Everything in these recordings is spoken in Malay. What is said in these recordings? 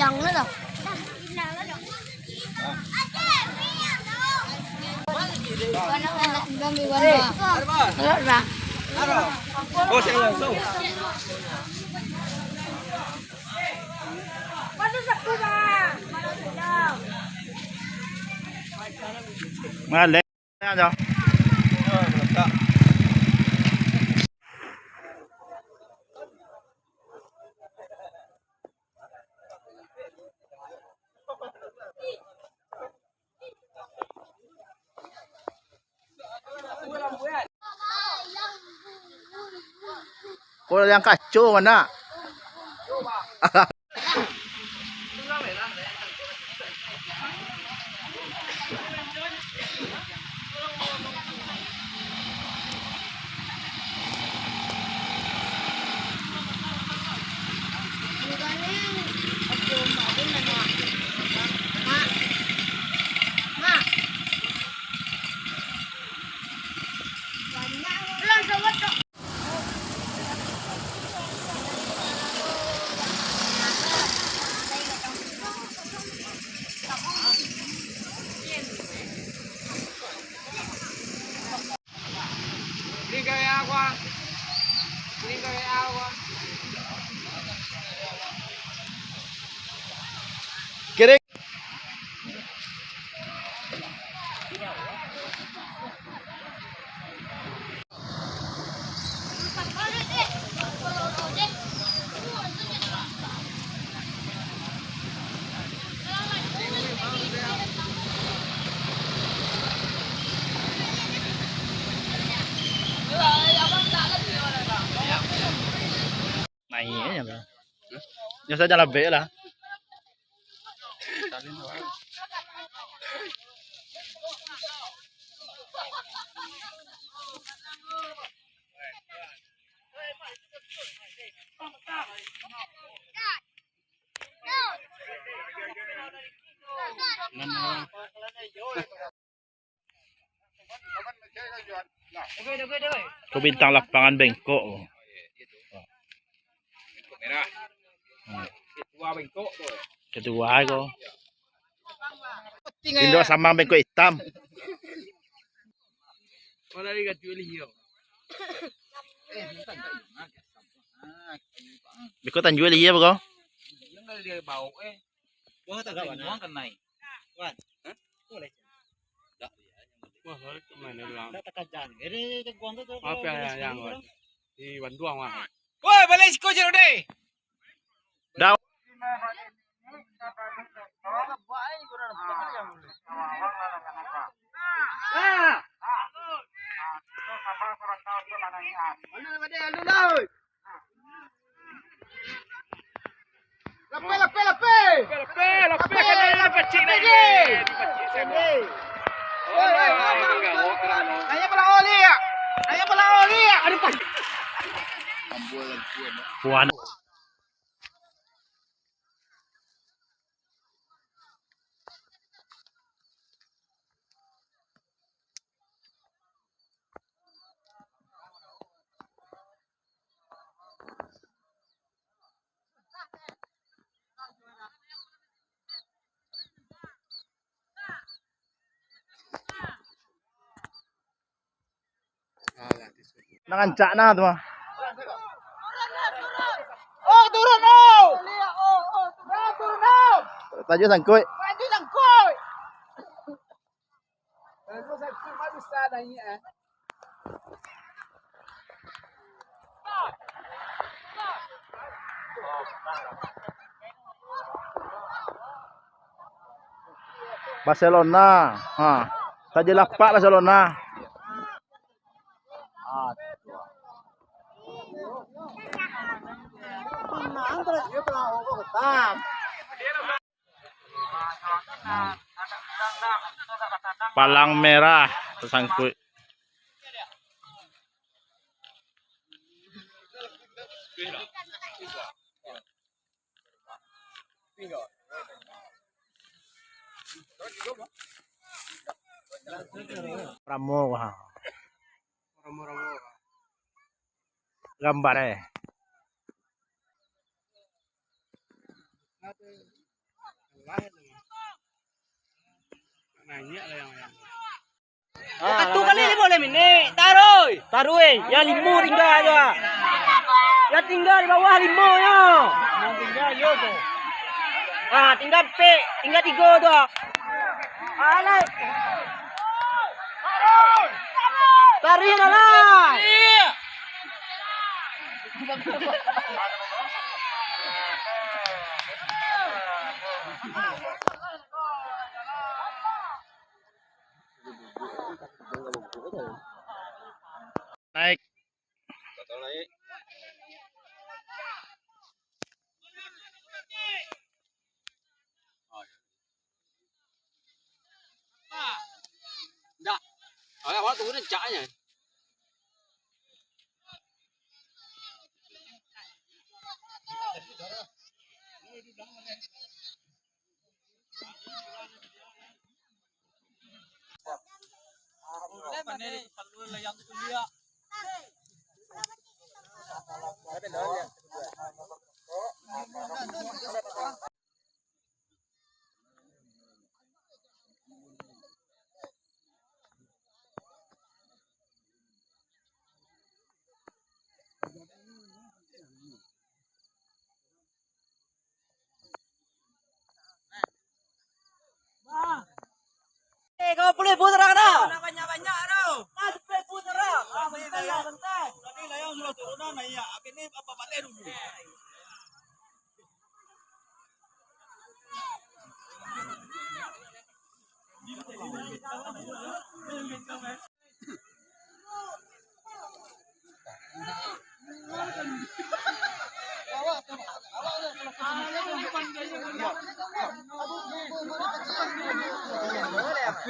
hilang na daw. Dami wala. Wala. Oh, siya langsung. Mali. Ano? Kulo yang kacu mana? Brinca de agua. Brinca de agua. Kiri. Mày ấy nhỉ? Nhưng sao cho làm vẽ là? Ko bintang lapangan bengkok. Merah. Kedua bengkok tu. Kedua ko. Indo sama bengkok hitam. Mana dia jual hio? Bengkok tan jual iya ko? Yang kali dia bau Wah tak kawan. Wah kan naik. Wan. Hah? Boleh. Tak ya. Wah, boleh tu mana bilang. Tak kajan. Ini jagoan tu. Apa yang di Banduang mah. Woi, balik kau je deh. Dah. Puan. Nangancak na tu mah. Oh, turun oh. Turun. Tajuk sangkut. Maju sangkut. Kalau sangkut maju sana ni Barcelona. Ha. Tajuk lapak Barcelona. Palang merah tersangkut. Ramo ha. Gambar Satu kali ni boleh ini. Taruh. Taruh. Ya 5 tinggal tu. Ya tinggal di bawah 5 ya. Tinggal yo tu. Ah, tinggal P, tinggal 3 tu. Alai. Tarik lah. Naik. Enggak. Awak tunggu ni caknya. Kau boleh putar kan? Banyak-banyak tau. Mas boleh putar. Bentar. Tadi layang sudah turunan ya. Ini apa balik dulu.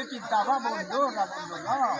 Kita apa bodoh, bodoh.